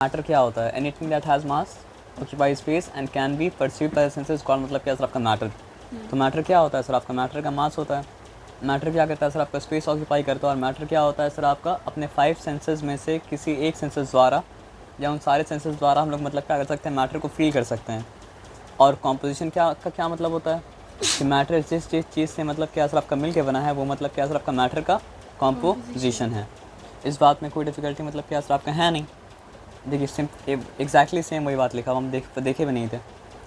Matter क्या होता है? Anything that has mass, occupy space and can be perceived by the senses called, मतलब क्या सर आपका मैटर। तो मैटर क्या होता है सर आपका? मैटर का मास होता है। मैटर क्या करता है सर आपका? स्पेस ऑक्यूपाई करता है। और मैटर क्या होता है सर आपका? अपने 5 सेंसेस में से किसी एक सेंसेस द्वारा या उन सारे सेंसेस द्वारा हम लोग मतलब क्या कर सकते हैं? मैटर को फील कर सकते हैं। और कॉम्पोजिशन क्या का क्या मतलब होता है कि मैटर जिस जिस चीज़ से मतलब क्या सर आपका मिल के बना है वो मतलब क्या सर आपका मैटर का कॉम्पोजिशन है। इस बात में कोई डिफ़िकल्टी मतलब क्या सर आपका है नहीं। देखिए एग्जैक्टली सेम वही बात लिखा हुआ, हम देखे भी नहीं थे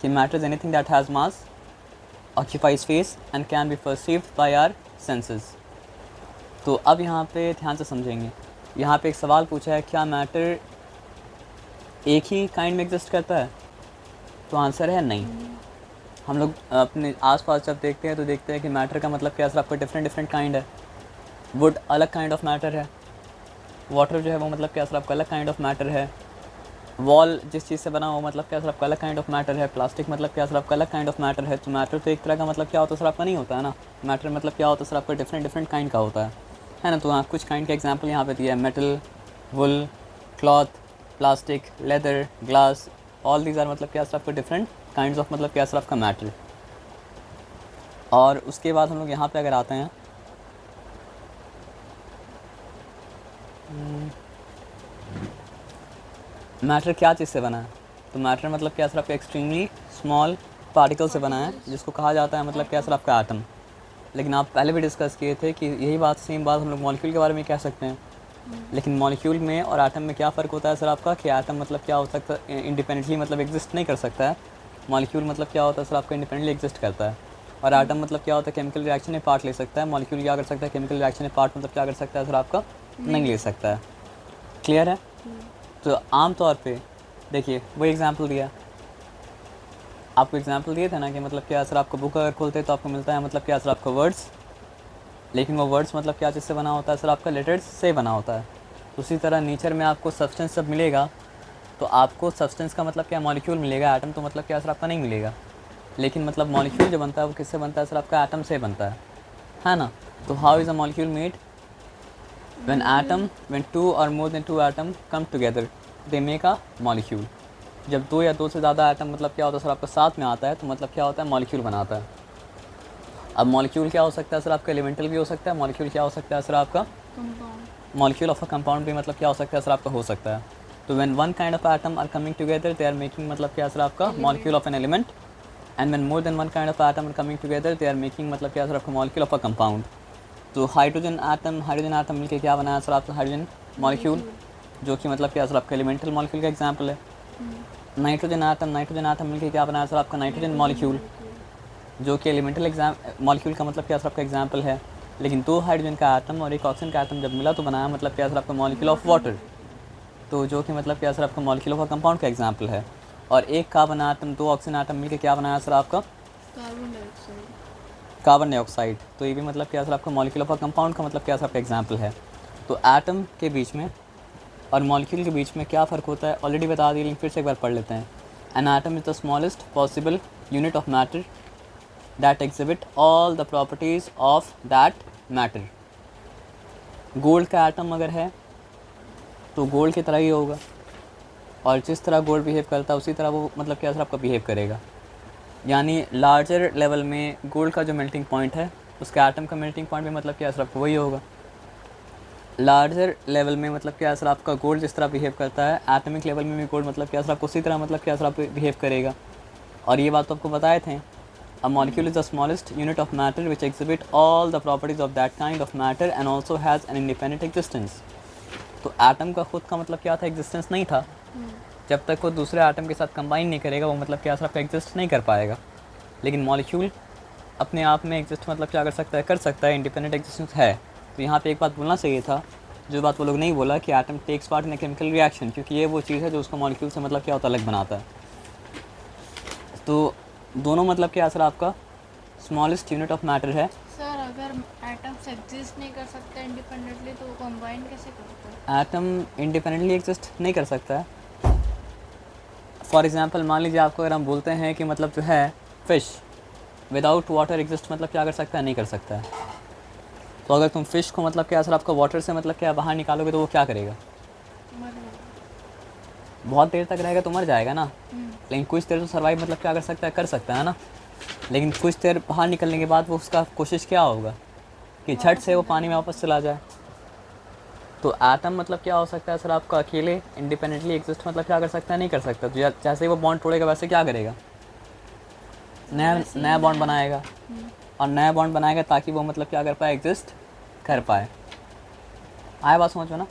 कि matter is anything that has mass, occupy space and can be perceived by our senses. तो अब यहाँ पे ध्यान से समझेंगे। यहाँ पे एक सवाल पूछा है, क्या मैटर एक ही काइंड में एग्जिस्ट करता है? तो आंसर है नहीं। हम लोग अपने आसपास जब देखते हैं तो देखते हैं कि मैटर का मतलब क्या सर आपका डिफरेंट काइंड है। वुड अलग काइंड ऑफ मैटर है, वाटर जो है वो मतलब क्या सर आपका अलग काइंड ऑफ मैटर है, वॉल जिस चीज़ से बना हो मतलब क्या सर आपका अलग काइंड ऑफ मैटर है, प्लास्टिक मतलब क्या सर आपका अलग काइंड ऑफ मैटर है। तो मैटर तो एक तरह का मतलब क्या होता है सर आपका नहीं होता है ना। मैटर मतलब क्या होता है सर आपका डिफरेंट काइंड का होता है ना। तो हाँ, कुछ काइंड का एग्जांपल यहाँ पे दिया है, metal, wool, cloth, plastic, leather, glass, all these are मतलब क्या सर आपका डिफरेंट काइंड्स ऑफ मतलब क्या सर आपका मैटर। और उसके बाद हम लोग यहाँ पे अगर आते हैं मैटर क्या चीज़ से बना है? तो मैटर मतलब क्या सर आपका एक्सट्रीमली स्मॉल पार्टिकल से बना है, जिसको कहा जाता है मतलब क्या सर आपका एटम। लेकिन आप पहले भी डिस्कस किए थे कि यही बात सेम बात हम लोग मॉलिक्यूल के बारे में कह सकते हैं। लेकिन मॉलिक्यूल में और एटम में क्या फ़र्क होता है सर आपका? कि एटम मतलब क्या हो सकता है? इंडिपेंडेंटली मतलब एग्जिस्ट नहीं कर सकता है। मॉलिक्यूल मतलब क्या होता है सर आपका? इंडिपेंडेंटली एग्जिस्ट करता है। और एटम मतलब क्या होता है? केमिकल रिएक्शन में पार्ट ले सकता है। मॉलिक्यूल क्या कर सकता है? केमिकल रिएक्शन में पार्ट मतलब क्या कर सकता है सर आपका? नहीं ले सकता है। क्लियर है? तो आम तौर पे देखिए वही एग्जांपल दिया, आपको एग्जांपल दिए थे ना कि मतलब क्या सर आपको बुक अगर खोलते तो आपको मिलता है मतलब क्या सर आपको वर्ड्स, लेकिन वो वर्ड्स मतलब क्या चीज़ से बना होता है सर आपका? लेटर्स से बना होता है। तो उसी तरह नेचर में आपको सब्सटेंस जब मिलेगा तो आपको सब्सटेंस का मतलब क्या मॉलिक्यूल मिलेगा, एटम तो मतलब क्या सर आपका नहीं मिलेगा। लेकिन मतलब मॉलिक्यूल जो बनता है वो किससे बनता है सर आपका? एटम से बनता है ना। तो how is a molecule made? when two or more than two atom come together they make a molecule। जब दो या दो से ज़्यादा एटम मतलब क्या होता है सर आपका साथ में आता है तो मतलब क्या होता है? मॉलिक्यूल बनाता है। अब मॉलिक्यूल क्या हो सकता है सर आपका? एलिमेंटल भी हो सकता है। मॉलिक्यूल क्या हो सकता है सर आपका? मॉलिक्यूल ऑफ अ कंपाउंड भी मतलब क्या हो सकता है सर आपका? हो सकता है। तो when one kind of atom are coming together they are making मतलब क्या सर आपका? Molecule of an element. And when more than one kind of atom are coming together they are making मतलब क्या सर आपका? Molecule of a compound. तो hydrogen atom मिलके क्या बनाया सर आपका? हाइड्रोजन मॉलिक्यूल, जो कि मतलब क्या सर आपका? एलिमेंटल मॉलिक्यूल का एग्जांपल है। नाइट्रोजन आटम मिलके क्या बनाया सर आपका? नाइट्रोजन मॉलिक्यूल, जो कि एलिमेंटल मॉलिक्यूल का मतलब क्या सर आपका? एग्जांपल है। लेकिन दो हाइड्रोजन का आटम और एक ऑक्सीजन का आटम जब मिला तो बनाया मतलब क्या सर आपका? मॉलिक्यूल ऑफ वाटर, तो जो कि मतलब क्या सर आपका? मॉलिक्यूल ऑफ अ कंपाउंड का एग्जांपल है। और एक कार्बन आटम दो ऑक्सीजन आटम मिलके क्या बनाया सर आपका? Carbon dioxide. तो ये भी मतलब क्या सर आपका? मॉलिक्यूल ऑफ अ कंपाउंड का मतलब क्या सर आपका? एग्जांपल है। तो एटम के बीच में और मॉलिक्यूल के बीच में क्या फ़र्क होता है ऑलरेडी बता दिया, लेकिन फिर से एक बार पढ़ लेते हैं। An atom is the smallest possible unit of matter that exhibit all the properties of that matter. Gold का एटम अगर है तो गोल्ड की तरह ही होगा, और जिस तरह गोल्ड बिहेव करता है उसी तरह वो मतलब क्या सर आपका? बिहेव करेगा। यानी लार्जर लेवल में गोल्ड का जो मेल्टिंग पॉइंट है उसका एटम का मेल्टिंग पॉइंट भी मतलब क्या सर आपको? वही होगा। लार्जर लेवल में मतलब क्या सर आपका? गोल्ड जिस तरह बिहेव करता है एटमिक लेवल में भी गोल्ड मतलब क्या सर आपको? उसी तरह मतलब क्या सर आप बिहेव करेगा। और ये बात तो आपको बताए थे। A molecule is the smallest unit of matter which exhibit all the properties of that kind of matter and also has an independent existence. तो एटम का खुद का मतलब क्या था? एग्जिस्टेंस नहीं था। जब तक वो दूसरे एटम के साथ कंबाइन नहीं करेगा वो मतलब क्या सर आपका? एग्जिस्ट नहीं कर पाएगा। लेकिन मॉलिक्यूल अपने आप में एग्जिस्ट मतलब क्या कर सकता है? कर सकता है, इंडिपेंडेंट एग्जिस्टेंस है। तो यहाँ पे एक बात बोलना चाहिए था, जो बात वो लोग नहीं बोला कि atom takes part in chemical reaction, क्योंकि ये वो चीज़ है जो उसको मॉलिक्यूल से मतलब क्या होता है? अलग बनाता है। तो दोनों मतलब क्या सर आपका? स्मॉलेस्ट यूनिट ऑफ मैटर है। सर अगर एटम्स एग्जिस्ट नहीं कर सकते इंडिपेंडेंटली तो वो कंबाइन कैसे करते हैं? एटम इंडिपेंडेंटली एग्जिस्ट नहीं कर सकता है। फॉर एग्जांपल मान लीजिए आपको अगर हम बोलते हैं कि मतलब जो है फ़िश विदाउट वाटर एग्जिस्ट मतलब क्या कर सकता है? नहीं कर सकता है। तो अगर तुम फ़िश को मतलब क्या सर आपका? वाटर से मतलब क्या बाहर निकालोगे तो वो क्या करेगा? मर गए। बहुत देर तक रहेगा तो मर जाएगा ना, लेकिन कुछ देर तो सर्वाइव मतलब क्या कर सकता है ना। लेकिन कुछ देर बाहर निकलने के बाद वो उसका कोशिश क्या होगा कि झट से वो पानी में वापस चला जाए। तो एटम मतलब क्या हो सकता है सर आपका, अकेले इंडिपेंडेंटली एग्जिस्ट मतलब क्या कर सकता है, नहीं कर सकता। तो जैसे ही वो बॉन्ड तोड़ेगा वैसे क्या करेगा, नया बॉन्ड बनाएगा, और नया बॉन्ड बनाएगा ताकि वो मतलब क्या कर पाए, एग्जिस्ट कर पाए। आया बात समझ में ना।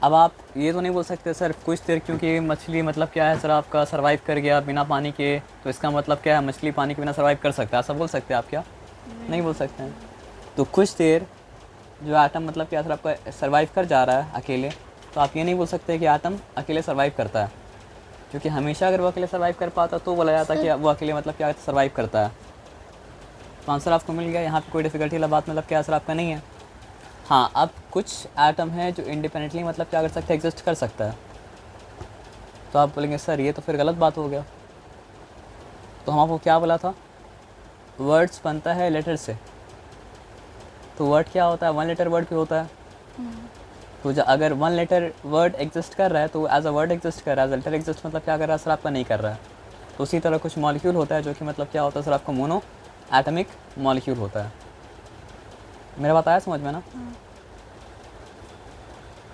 अब आप ये तो नहीं बोल सकते सर कुछ देर क्योंकि मछली मतलब क्या है सर आपका सर्वाइव कर गया बिना पानी के, तो इसका मतलब क्या है मछली पानी के बिना सर्वाइव कर सकता है, ऐसा बोल सकते हैं आप क्या, नहीं बोल सकते हैं। तो कुछ देर जो एटम मतलब क्या सर आपका सर्वाइव कर जा रहा है अकेले, तो आप ये नहीं बोल सकते कि एटम अकेले सर्वाइव करता है, क्योंकि हमेशा अगर वो अकेले सर्वाइव कर पाता तो बोला जाता कि वो अकेले मतलब क्या सर्वाइव करता है। तो आंसर आपको मिल गया, यहाँ पे कोई डिफिकल्टी वाला बात मतलब क्या सर आपका नहीं है। हाँ, अब कुछ एटम है जो इंडिपेंडेंटली मतलब क्या कर सकता है, एग्जिस्ट कर सकता है। तो आप बोलेंगे सर ये तो फिर गलत बात हो गया। तो हम आपको क्या बोला था, वर्ड्स बनता है लेटर से। तो वर्ड क्या होता है, 1 लेटर वर्ड भी होता है। तो अगर 1 लेटर वर्ड एग्जिस्ट कर रहा है तो एज अ वर्ड एग्जिस्ट कर रहा है, एज अ लेटर एग्जिस्ट मतलब क्या कर रहा है सर आपका, नहीं कर रहा है। तो उसी तरह कुछ मॉलिक्यूल होता है जो कि मतलब क्या होता है सर आपका, मोनो एटमिक मॉलिक्यूल होता है। मेरा बात आया समझ में ना।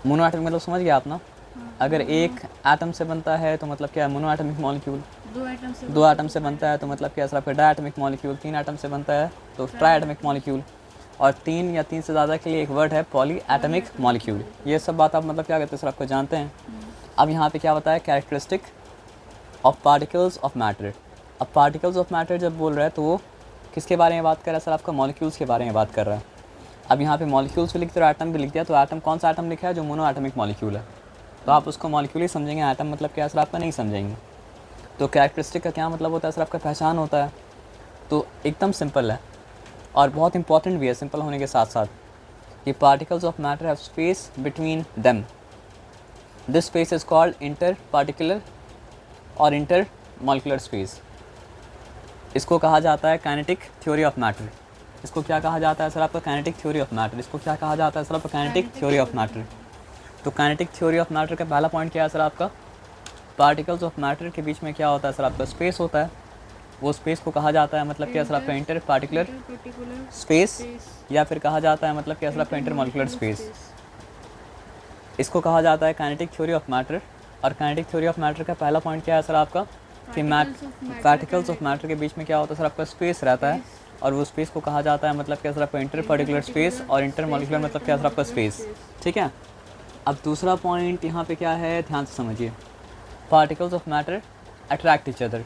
मोनो एटमिक मतलब समझ गया आप ना। अगर एक एटम से बनता है तो मतलब क्या है, मोनो एटमिक मॉलिक्यूल। 2 एटम से बनता है तो मतलब क्या सर आपका, डायटमिक मॉलिक्यूल। 3 एटम से बनता है तो ट्राई एटमिक मॉलिक्यूल। और 3 या 3 से ज़्यादा के लिए एक वर्ड है पॉली एटमिक मॉलिक्यूल। ये सब बात आप मतलब क्या कहते हैं सर आपको जानते हैं। अब यहाँ पे क्या बताया, characteristic of particles of matter. अब पार्टिकल्स ऑफ मैटर जब बोल रहा है तो वो किसके बारे में बात कर रहा है सर आपका, मॉलिक्यूल्स के बारे में बात कर रहा है। अब यहाँ पे मॉलिक्यूल्स भी लिखते और एटम भी लिख दिया, तो एटम कौन सा एटम लिखा है, जो मोनो एटमिक मॉलिक्यूल है। तो आप उसको मॉलिक्यूल ही समझेंगे, एटम मतलब क्या सर आपका नहीं समझेंगे। तो कैरेक्टरिस्टिक का क्या मतलब होता है सर आपका, पहचान होता है। तो एकदम सिंपल है और बहुत इंपॉर्टेंट भी है सिंपल होने के साथ साथ, कि particles of matter have space between them. This space is called inter particular और इंटर मॉलिक्यूलर स्पेस। इसको कहा जाता है काइनेटिक थ्योरी ऑफ मैटर। इसको क्या कहा जाता है सर आपका, काइनेटिक थ्योरी ऑफ मैटर। इसको क्या कहा जाता है सर आपका, काइनेटिक थ्योरी ऑफ मैटर। तो काइनेटिक थ्योरी ऑफ मैटर का पहला पॉइंट क्या है सर आपका, पार्टिकल्स ऑफ मैटर के बीच में क्या होता है सर आपका, स्पेस होता है। वो स्पेस को कहा जाता है मतलब क्या सर आपका, इंटर पार्टिकुलर स्पेस, या फिर कहा जाता है मतलब क्या सर आपका, इंटर मॉलिक्यूलर स्पेस। इसको कहा जाता है काइनेटिक थ्योरी ऑफ मैटर। और काइनेटिक थ्योरी ऑफ मैटर का पहला पॉइंट क्या है सर आपका, कि पार्टिकल्स ऑफ मैटर के बीच में क्या होता है सर आपका, स्पेस रहता है। और वो स्पेस को कहा जाता है मतलब क्या सर आपका, इंटर पार्टिकुलर स्पेस, और इंटर मॉलिक्यूलर मतलब क्या सर आपका, स्पेस। ठीक है। अब दूसरा पॉइंट यहाँ पे क्या है, ध्यान से समझिए। Particles of matter attract each other.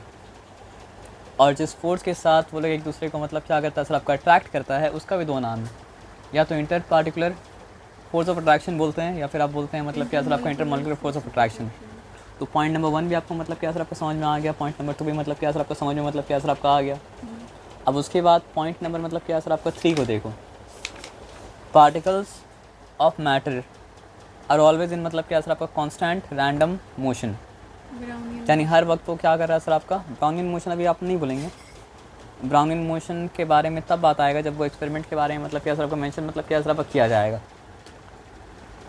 और जिस फोर्स के साथ वो लोग एक दूसरे को मतलब क्या करता है सर आपका, अट्रैक्ट करता है, उसका भी 2 नाम है। या तो inter particular force of attraction बोलते हैं, या फिर आप बोलते हैं मतलब क्या सर आपका, inter molecular force of attraction. तो पॉइंट नंबर 1 भी आपको मतलब क्या सर आपका समझ में आ गया। पॉइंट नंबर 2 भी मतलब क्या सर आपका समझ में मतलब क्या सर आपका आ गया। अब उसके बाद पॉइंट नंबर मतलब क्या सर आपका 3 को देखो। Particles of matter are always in मतलब क्या सर आपका, कांस्टेंट रैंडम मोशन। यानी हर वक्त वो क्या कर रहा है सर आपका, ब्राउनियन मोशन। अभी आप नहीं बोलेंगे, ब्राउनियन मोशन के बारे में तब बात आएगा जब वो एक्सपेरिमेंट के बारे में मतलब क्या सर आपका मेंशन मतलब क्या सर आपका किया जाएगा।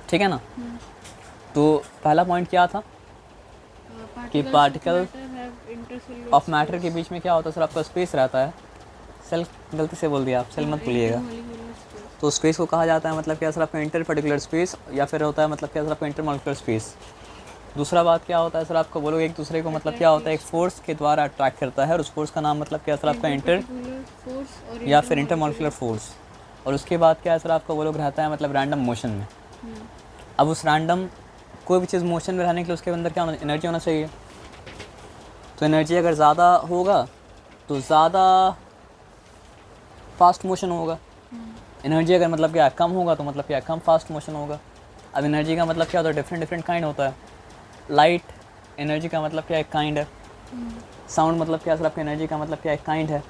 ठीक है ना। तो पहला पॉइंट क्या था कि पार्टिकल ऑफ मैटर के बीच में क्या होता है सर आपका, स्पेस रहता है। सेल गलती से बोल दिया आप, सेल मत भूलिएगा। तो स्पेस को कहा जाता है मतलब क्या सर आपका, इंटर पर्टिकुलर स्पेस, या फिर होता है मतलब क्या सर आपका, इंटर मॉलिक्यूलर स्पेस। दूसरा बात क्या होता है सर आपको, बोलोगे एक दूसरे को मतलब क्या होता है, एक फोर्स के द्वारा अट्रैक्ट करता है, और उस फोर्स का नाम मतलब क्या सर आपका, इंटर या फिर इंटर मॉलिक्यूलर फोर्स। और उसके बाद क्या है सर आपका, वो लोग रहता है मतलब रैंडम मोशन में। अब उस रैंडम कोई भी चीज़ मोशन में रहने के लिए उसके अंदर क्या होना, एनर्जी होना चाहिए। तो एनर्जी अगर ज़्यादा होगा तो ज़्यादा फास्ट मोशन होगा। एनर्जी अगर मतलब क्या कम होगा तो मतलब क्या, कम फास्ट मोशन होगा। अब एनर्जी का मतलब क्या होता है, डिफरेंट काइंड होता है। लाइट एनर्जी का मतलब क्या, एक काइंड है। साउंड मतलब क्या सर आपकी, एनर्जी का मतलब क्या, एक काइंड है।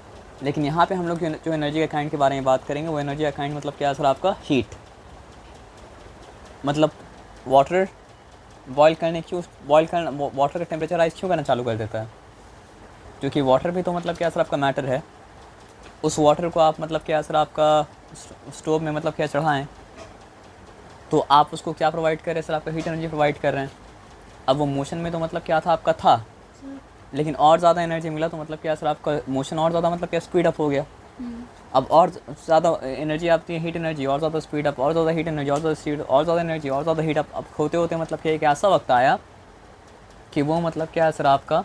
लेकिन यहाँ पे हम लोग जो एनर्जी के काइंड के बारे में बात करेंगे, वो एनर्जी का काइंड मतलब क्या है सर आपका, हीट। मतलब वाटर बॉयल करने क्यों, वाटर का टेम्परेचर राइज क्यों करना चालू कर देता है, क्योंकि वाटर भी तो मतलब क्या सर आपका मैटर है। उस वाटर को आप मतलब क्या सर आपका, स्टोव में मतलब क्या चढ़ाएं, तो आप उसको क्या प्रोवाइड कर रहे हैं सर आपका, हीट एनर्जी प्रोवाइड कर रहे हैं। अब वो मोशन में तो मतलब क्या था आपका था, लेकिन और ज़्यादा एनर्जी मिला तो मतलब क्या सर आपका मोशन और ज़्यादा मतलब क्या स्पीड अप हो गया। अब और ज़्यादा एनर्जी आती है, हीट एनर्जी, और ज़्यादा स्पीड अप, और ज़्यादा हीट एनर्जी, और ज़्यादा स्पीड, और ज़्यादा एनर्जी, और ज़्यादा हीट अप। अब होते होते मतलब क्या एक ऐसा वक्त आया कि वो मतलब क्या है सर आपका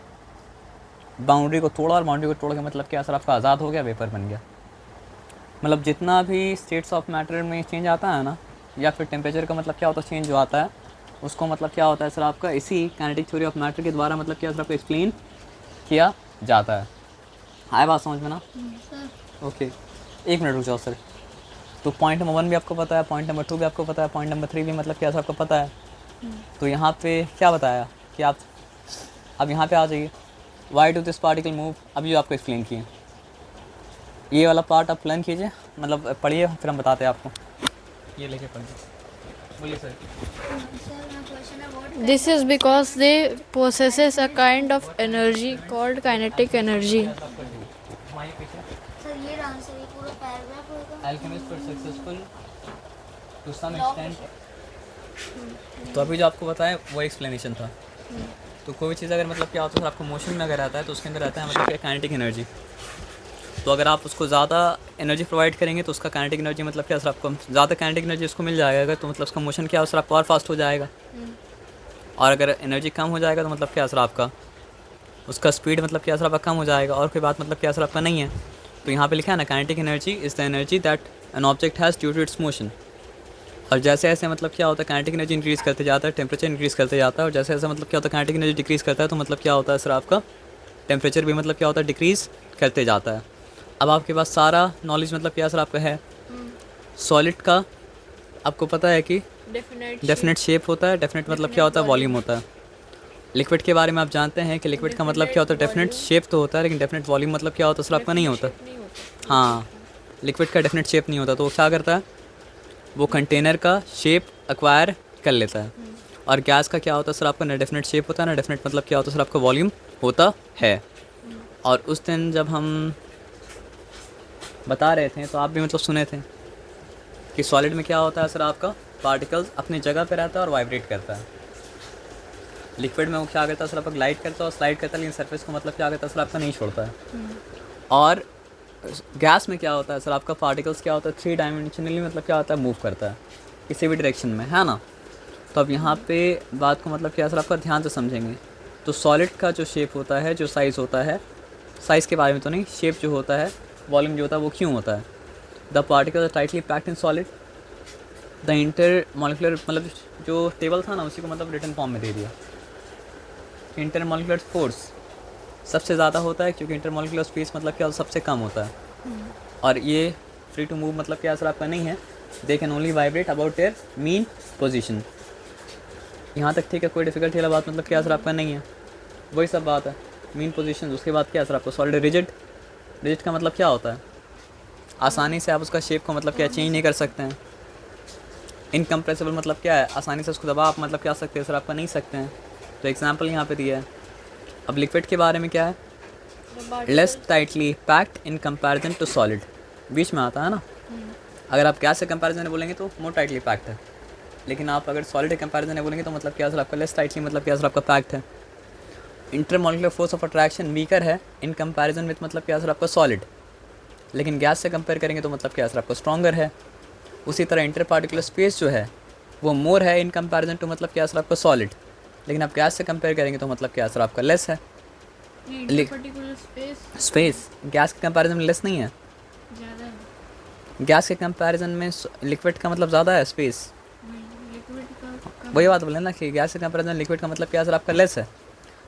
बाउंड्री को तोड़ा, और बाउंड्री को तोड़ के मतलब क्या सर आपका आज़ाद हो गया, वेपर बन गया। मतलब जितना भी स्टेट्स ऑफ मैटर में चेंज आता है ना, या फिर टेम्परेचर का मतलब क्या होता है चेंज जो आता है, उसको मतलब क्या होता है सर आपका इसी काइनेटिक थ्योरी ऑफ मैटर के द्वारा मतलब क्या सर आपको एक्सप्लेन किया जाता है। आए बात समझ में ना? सर ओके, एक मिनट रुक जाओ सर। तो पॉइंट नंबर 1 भी आपको पता है, पॉइंट नंबर 2 भी आपको पता है, पॉइंट नंबर 3 भी मतलब क्या सर आपको पता है। तो यहाँ पे क्या बताया कि आप अब यहाँ पे आ जाइए, why do this particle move, अभी जो आपको एक्सप्लेन किए, ये वाला पार्ट आप लर्न कीजिए, मतलब पढ़िए, फिर हम बताते हैं आपको। ये लेके पढ़िए, बोलिए sir. this is because they possesses a kind of energy called kinetic energy. Sir ये आंसर ये पूरा पैराग्राफ होगा। Alchemists were successful to some extent। तो अभी जो आपको बताया वो एक्सप्लेनेशन था। तो कोई चीज़ अगर मतलब क्या होता है आपको मोशन में अगर आता है तो उसके अंदर रहता है मतलब क्या काइनेटिक एनर्जी। तो अगर आप उसको ज़्यादा एनर्जी प्रोवाइड करेंगे तो उसका काइनेटिक एनर्जी मतलब क्या सर आपको ज़्यादा काइनेटिक एनर्जी उसको मिल जाएगा, तो मतलब उसका मोशन क्या सर आपको और फास्ट हो जाएगा। और अगर एनर्जी कम हो जाएगा तो मतलब क्या सर आपका उसका स्पीड मतलब क्या सर आपका कम हो जाएगा, और कोई बात मतलब क्या सर आपका नहीं है। तो यहाँ पे लिखा है ना, kinetic energy is the energy that an object has due to its motion. और जैसे ऐसे मतलब क्या होता है काइनेटिक एनर्जी इंक्रीज़ करते जाता है, टेम्परेचर इंक्रीज़ करते जाता है, और जैसे ऐसे मतलब क्या होता है काइनेटिक एनर्जी डिक्रीज़ करता है, तो मतलब क्या होता है सर आपका टेम्परेचर भी मतलब क्या होता है डिक्रीज़ करते जाता है। अब आपके पास सारा नॉलेज मतलब क्या सर आपका है। सॉलिड का आपको पता है कि डेफिनेट शेप होता है, डेफिनेट मतलब क्या होता है वॉल्यूम होता है। लिक्विड के बारे में आप जानते हैं कि लिक्विड का मतलब क्या होता है डेफिनेट शेप तो होता है, लेकिन डेफिनेट वॉल्यूम मतलब क्या होता है सर आपका नहीं होता। हाँ, लिक्विड का डेफिनेट शेप नहीं होता, तो वो क्या करता है वो कंटेनर का शेप एक्वायर कर लेता है। और गैस का क्या होता है सर आपका ना डेफिनेट शेप होता है ना डेफिनेट मतलब क्या होता है सर आपका वॉल्यूम होता है। और उस दिन जब हम बता रहे थे तो आप भी मतलब सुने थे कि सॉलिड में क्या होता है सर आपका पार्टिकल्स अपनी जगह पे रहता है और वाइब्रेट करता है। लिक्विड में वो क्या करता है सर आपका ग्लाइड करता है और स्लाइड करता है, लेकिन सरफेस को मतलब क्या करता है सर आपका नहीं छोड़ता है। और गैस में क्या होता है सर आपका पार्टिकल्स क्या होता है 3 डायमेंशनली मतलब क्या होता है मूव करता है किसी भी डायरेक्शन में, है ना। तो अब यहाँ पे बात को मतलब क्या सर आपका ध्यान से समझेंगे। तो सॉलिड का जो शेप होता है, जो साइज़ होता है, साइज़ के बारे में तो नहीं, शेप जो होता है, वॉल्यूम जो होता है वो क्यों होता है। The particle tightly packed in solid, the inter molecular मतलब जो टेबल था ना उसी को मतलब रिटन फॉर्म में दे दिया। इंटर मॉलिक्यूलर फोर्स सबसे ज़्यादा होता है क्योंकि इंटर मॉलिक्यूलर स्पेस मतलब क्या सबसे कम होता है। और ये फ्री टू मूव मतलब क्या सर आपका नहीं है, they can only vibrate about their mean position. यहाँ तक ठीक है, कोई डिफिकल्टी वाला बात मतलब क्या सर आपका नहीं है, वही सब बात है मीन पोजीशन। उसके बाद क्या सर आपको सॉलिड रिजिड, रिजिड का मतलब क्या होता है आसानी से आप उसका शेप को मतलब क्या चेंज नहीं कर सकते हैं। इनकम्प्रेसिबल मतलब क्या है आसानी से उसको दबा आप मतलब क्या सकते हैं सर आपका नहीं सकते हैं। तो एग्जाम्पल यहाँ पे दिया है। अब लिक्विड के बारे में क्या है, less tightly packed in comparison to solid, बीच में आता है ना। अगर आप गैस से कंपैरिजन में बोलेंगे तो मोर टाइटली पैक्ड है, लेकिन आप अगर सॉलिड के कंपैरिजन में बोलेंगे तो मतलब क्या सर आपका लेस टाइटली मतलब क्या सर आपका पैक्ड है। Intermolecular force of attraction weaker है इन कंपैरिजन विथ मतलब क्या सर आपका सॉलिड, लेकिन गैस से कंपेयर करेंगे तो मतलब क्या सर आपका स्ट्रॉन्गर है। उसी तरह इंटर पार्टिकुलर स्पेस जो है वो मोर है इन कंपैरिजन टू मतलब क्या सर आपका सॉलिड, लेकिन आप गैस से कंपेयर करेंगे तो मतलब क्या सर आपका लेस है। पर्टिकुलर स्पेस गैस के कंपैरिजन में लेस नहीं है, ज़्यादा है। गैस के कंपैरिजन में लिक्विड का मतलब ज़्यादा है स्पेस। लिक्विड का वही बात बोले ना कि गैस के कंपैरिजन लिक्विड का मतलब क्या सर आपका लेस है,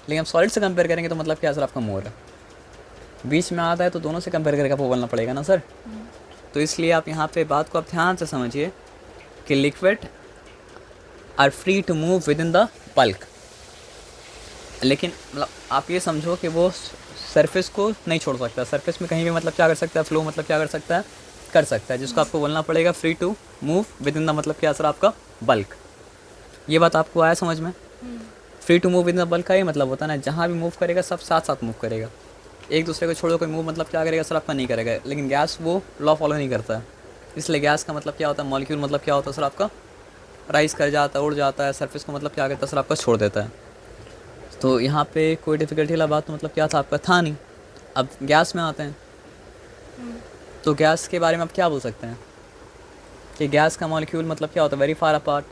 लेकिन आप सॉलिड से कंपेयर करेंगे तो मतलब क्या सर आपका मोर है। बीच में आता है तो दोनों से कंपेयर करके आपको बोलना पड़ेगा ना सर। तो इसलिए आप यहाँ पे बात को आप ध्यान से समझिए कि liquid are free to move within the bulk, लेकिन मतलब आप ये समझो कि वो सरफेस को नहीं छोड़ सकता, सरफेस में कहीं भी मतलब क्या कर सकता है फ्लो मतलब क्या कर सकता है, जिसको आपको बोलना पड़ेगा free to move within the मतलब क्या सर आपका बल्क। ये बात आपको आया समझ में। Free to move within the bulk का ये मतलब होता है ना जहाँ भी मूव करेगा सब साथ साथ मूव करेगा, एक दूसरे को छोड़ो कोई मूव मतलब क्या करेगा सर आपका नहीं करेगा। लेकिन गैस वो लॉ फॉलो नहीं करता है, इसलिए गैस का मतलब क्या होता है मॉलिक्यूल मतलब क्या होता है सर आपका राइज कर जाता है, उड़ जाता है, सरफेस को मतलब क्या करता है सर आपका छोड़ देता है। तो यहाँ पे कोई डिफ़िकल्टी वाला बात तो मतलब क्या था आपका, था नहीं। अब गैस में आते हैं, तो गैस के बारे में आप क्या बोल सकते हैं कि गैस का मॉलिक्यूल मतलब क्या होता है, वेरी फार अपार्ट।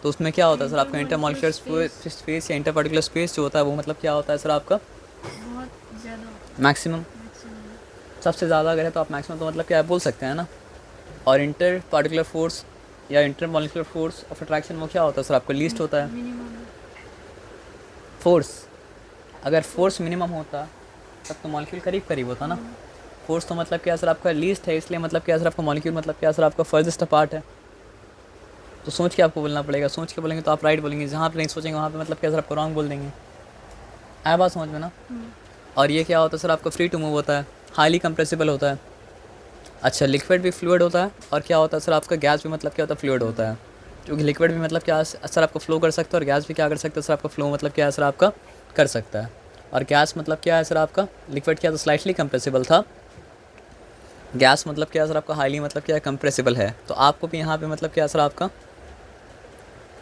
तो उसमें क्या होता है सर आपका इंटरमॉलिक्यूलर स्पेस या इंटरपार्टिकुलर स्पेस जो होता है वो मतलब क्या होता है सर आपका, बहुत ज़्यादा मैक्सिमम। मैक्सिमम। सबसे ज़्यादा अगर है तो आप मैक्सिमम तो मतलब क्या है बोल सकते हैं ना। और इंटर पार्टिकुलर फोर्स या inter molecular force of attraction वो क्या होता है सर आपका, लीस्ट होता है। मिनिमम। फोर्स, अगर फोर्स मिनिमम होता तब तो मॉलिक्यूल करीब करीब होता ना। फोर्स तो मतलब क्या सर आपका लीस्ट है, इसलिए मतलब क्या सर आपका मॉलिक्यूल मतलब क्या सर आपका फर्जेस्ट अपार्ट है। तो सोच के आपको बोलना पड़ेगा, सोच के बोलेंगे तो आप राइट बोलेंगे, जहाँ पे नहीं सोचेंगे वहाँ पे मतलब क्या सर आपको रॉन्ग बोल देंगे। आया बात समझ में ना। और ये क्या होता है सर आपका, फ्री टू मूव होता है, हाईली कंप्रेसिबल होता है। अच्छा, लिक्विड भी फ्लूइड होता है, और क्या होता है सर आपका, गैस भी मतलब क्या होता है, फ्लूइड होता है। क्योंकि लिक्विड भी मतलब क्या सर आपका फ्लो कर सकता है, और गैस भी क्या कर सकता है सर आपका फ्लो मतलब क्या है सर आपका कर सकता है। और गैस मतलब क्या है सर आपका, लिक्विड क्या तो स्लाइटली कंप्रेसिबल था, गैस मतलब क्या है सर आपका हाईली मतलब क्या है कंप्रेसिबल है। तो आपको भी यहाँ पे मतलब क्या है सर आपका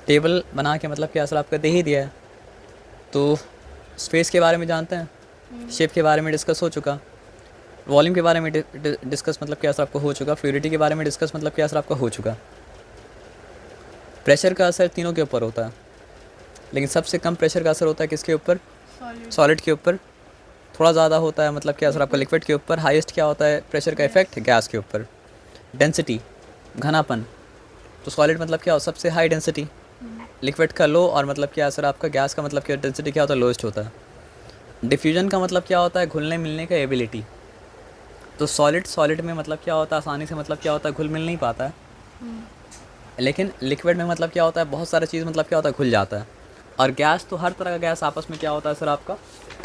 टेबल बना के मतलब क्या सर आपका दे ही दिया है। तो स्पेस के बारे में जानते हैं, शेप के बारे में डिस्कस हो चुका, वॉल्यूम के बारे में डिस्कस मतलब क्या सर आपको हो चुका, फ्लूइडिटी के बारे में डिस्कस मतलब क्या सर आपका हो चुका। प्रेशर का असर तीनों के ऊपर होता है, लेकिन सबसे कम प्रेशर का असर होता है किसके ऊपर, सॉलिड। सॉलिड के ऊपर। थोड़ा ज़्यादा होता है मतलब क्या सर आपका लिक्विड के ऊपर। हाईएस्ट क्या होता है प्रेशर का इफेक्ट, गैस के ऊपर। डेंसिटी, घनापन, तो सॉलिड मतलब क्या हो सबसे हाई डेंसिटी, लिक्विड का लो, और मतलब क्या सर आपका गैस का मतलब क्या डेंसिटी क्या होता है, लोएस्ट होता है। डिफ्यूजन का मतलब क्या होता है, घुलने मिलने का एबिलिटी। तो सॉलिड में मतलब क्या होता है, आसानी से मतलब क्या होता है घुल मिल नहीं पाता है, लेकिन लिक्विड में मतलब क्या होता है बहुत सारा चीज़ मतलब क्या होता है घुल जाता है। और गैस तो हर तरह का गैस आपस में क्या होता है सर आपका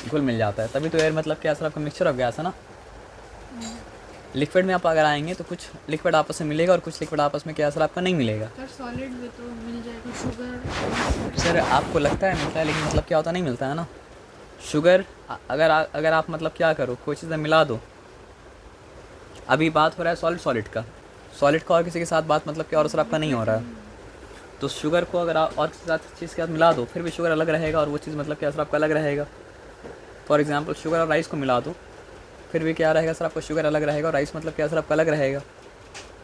घुल मिल जाता है, तभी तो एयर मतलब क्या सर आपका मिक्सचर ऑफ गैस है ना। लिक्विड में आप अगर आएंगे तो कुछ लिक्विड आपस में मिलेगा और कुछ लिक्विड आपस में क्या सर आपका नहीं मिलेगा। पर सॉलिड में तो मिल जाएगा शुगर। सर आपको लगता है मिलता है, लेकिन मतलब क्या होता नहीं मिलता है ना। शुगर अगर आप मतलब क्या करो, कोई चीज़ में मिला दो। अभी बात हो रहा है सॉलिड का और किसी के साथ बात मतलब क्या और सर आपका नहीं हो रहा है। तो शुगर को अगर आप और किसी साथ चीज़ के साथ मिला दो, फिर भी शुगर अलग रहेगा और वो चीज़ मतलब क्या सर आपका अलग रहेगा। फॉर एग्जांपल शुगर और राइस को मिला दो, फिर भी क्या रहेगा सर आपका शुगर अलग रहेगा और राइस मतलब क्या सर आपका अलग रहेगा।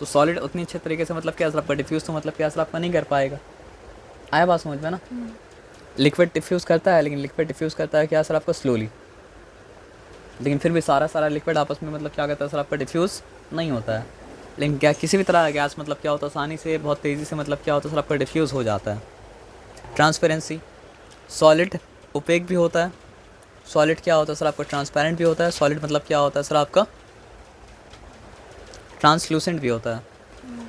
तो सॉलिड उतनी अच्छे तरीके से मतलब क्या सर आपका डिफ्यूज़ तो मतलब क्या सर आपका नहीं कर पाएगा। आया बात समझ में ना। लिक्विड डिफ्यूज़ करता है, लेकिन लिक्विड डिफ्यूज़ करता है क्या सर आपका स्लोली, लेकिन फिर भी सारा लिक्विड आपस में मतलब क्या करता है सर आपका डिफ्यूज़ नहीं होता है। लेकिन क्या किसी भी तरह का गैस मतलब क्या होता है आसानी से बहुत तेज़ी से मतलब क्या होता है सर आपका डिफ्यूज़ हो जाता है। ट्रांसपेरेंसी, सॉलिड ओपेक भी होता है, सॉलिड क्या होता है सर आपका ट्रांसपेरेंट भी होता है, सॉलिड मतलब क्या होता है सर आपका ट्रांसलूसेंट भी होता है।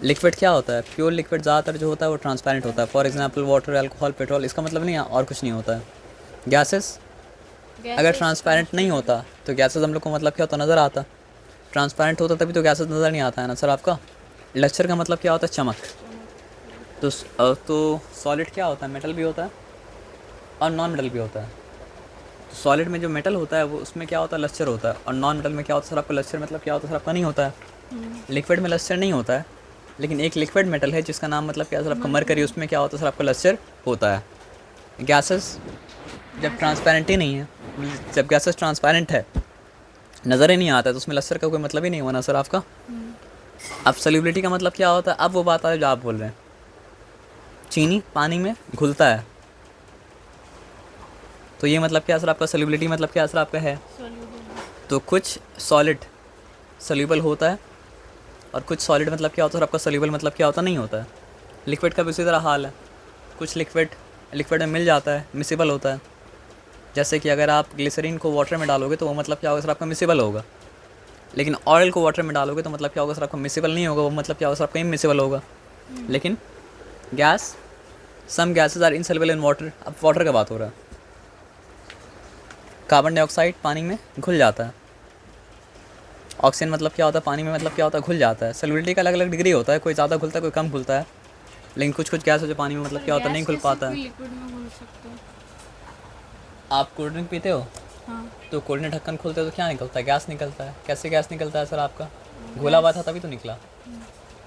लिक्विड क्या होता है, प्योर लिक्विड ज़्यादातर जो होता है वो ट्रांसपेरेंट होता है, for example water, alcohol, petrol, इसका मतलब नहीं है और कुछ नहीं होता है। गैसेस अगर ट्रांसपेरेंट नहीं होता तो गैसेस हम लोग को मतलब क्या होता नज़र आता, ट्रांसपेरेंट होता तभी तो गैसेस नज़र नहीं आता है ना सर आपका। लक्चर का मतलब क्या होता है चमक। तो सॉलिड क्या होता है, मेटल भी होता है और नॉन मेटल भी होता है। तो सॉलिड में जो मेटल होता है वो उसमें क्या होता है लक्चर होता है, और नॉन मेटल में क्या होता है सर आपका लक्चर मतलब क्या होता है सर आपका नहीं होता है। लिक्विड में लक्चर नहीं होता है, लेकिन एक लिक्विड मेटल है जिसका नाम मतलब क्या सर आपका मरकरी, उसमें क्या होता है सर आपका लक्चर होता है। गैसेस जब ट्रांसपेरेंट ही नहीं है, जब गैसेस ट्रांसपेरेंट है नज़र ही नहीं आता है तो उसमें लस्टर का कोई मतलब ही नहीं हुआ ना सर आपका। अब सॉल्युबिलिटी का मतलब क्या होता है, अब वो बात है जो आप बोल रहे हैं। चीनी पानी में घुलता है, तो ये मतलब क्या सर आपका सॉल्युबिलिटी मतलब क्या सर आपका है। तो कुछ सॉलिड सॉल्युबल होता है और कुछ सॉलिड मतलब क्या होता है सर आपका सॉल्युबल मतलब क्या होता नहीं होता है। लिक्विड का भी उसी तरह हाल है, कुछ लिक्विड में मिल जाता है, मिसिबल होता है। जैसे कि अगर आप ग्लिसरीन को वाटर में डालोगे तो वो मतलब क्या होगा सर आपका मिसिबल होगा, लेकिन ऑयल को वाटर में डालोगे तो मतलब क्या होगा सर आपका मिसिबल नहीं होगा, वो मतलब क्या होगा सर आपका इमिसिबल होगा। लेकिन gas, some gases are insoluble in water. अब वाटर का बात हो रहा है, कार्बन डाइऑक्साइड पानी में घुल जाता है, ऑक्सीजन मतलब क्या होता है पानी में मतलब क्या होता है घुल जाता है। सॉल्युबिलिटी का अलग अलग डिग्री होता है, कोई ज़्यादा घुलता है कोई कम घुलता है, लेकिन कुछ गैस हो जो पानी में मतलब क्या होता है नहीं घुल पाता है। लिक्विड में घुल सकते हैं। आप कोल्ड ड्रिंक पीते हो हाँ। तो कोल्ड ड्रिंक ढक्कन खोलते हो तो क्या निकलता है, गैस निकलता है। कैसे गैस निकलता है सर आपका, घुला हुआ था तभी तो निकला,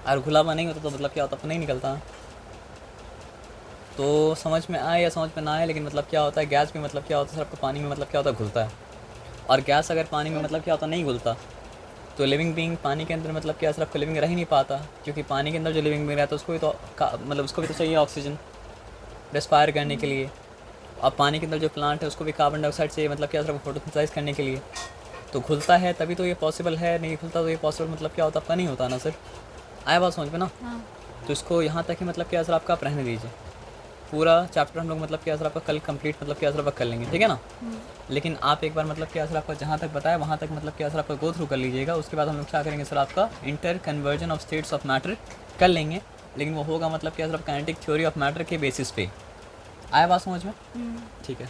और घुला हुआ नहीं होता तो मतलब क्या होता तो नहीं निकलता। तो समझ में आए या समझ में ना आए, लेकिन मतलब क्या होता है, गैस भी मतलब क्या होता है सर आपका पानी में मतलब क्या होता है, घुलता है। और गैस अगर पानी में मतलब क्या होता है, नहीं घुलता, तो लिविंग बीइंग पानी के अंदर मतलब क्या सर आपका लिविंग रह ही नहीं पाता, क्योंकि पानी के अंदर जो लिविंग बीइंग रहता है उसको भी तो मतलब उसको भी तो चाहिए ऑक्सीजन रेस्पायर करने के लिए। अब पानी के अंदर जो प्लांट है उसको भी कार्बन डाइऑक्साइड चाहिए मतलब क्या सर आपको फोटोसिंथेसाइज करने के लिए। तो घुलता है तभी तो ये पॉसिबल है, नहीं घुलता तो ये पॉसिबल मतलब क्या होता आपका नहीं होता ना सर। आया बात समझ में ना। हाँ। तो इसको यहाँ तक ही मतलब क्या सर आपका आप रहने दीजिए, पूरा चैप्टर हम लोग मतलब क्या सर आपका कल कंप्लीट मतलब क्या सर आपका कर लेंगे, ठीक है ना। लेकिन आप एक बार मतलब क्या सर आपका जहाँ तक बताया वहाँ तक मतलब क्या सर आपका गो थ्रू कर लीजिएगा। उसके बाद हम लोग क्या करेंगे सर आपका inter conversion of states of matter कर लेंगे, लेकिन वो होगा मतलब क्या sir kinetic theory of matter के बेसिस पे। आया बात समझ में। ठीक है।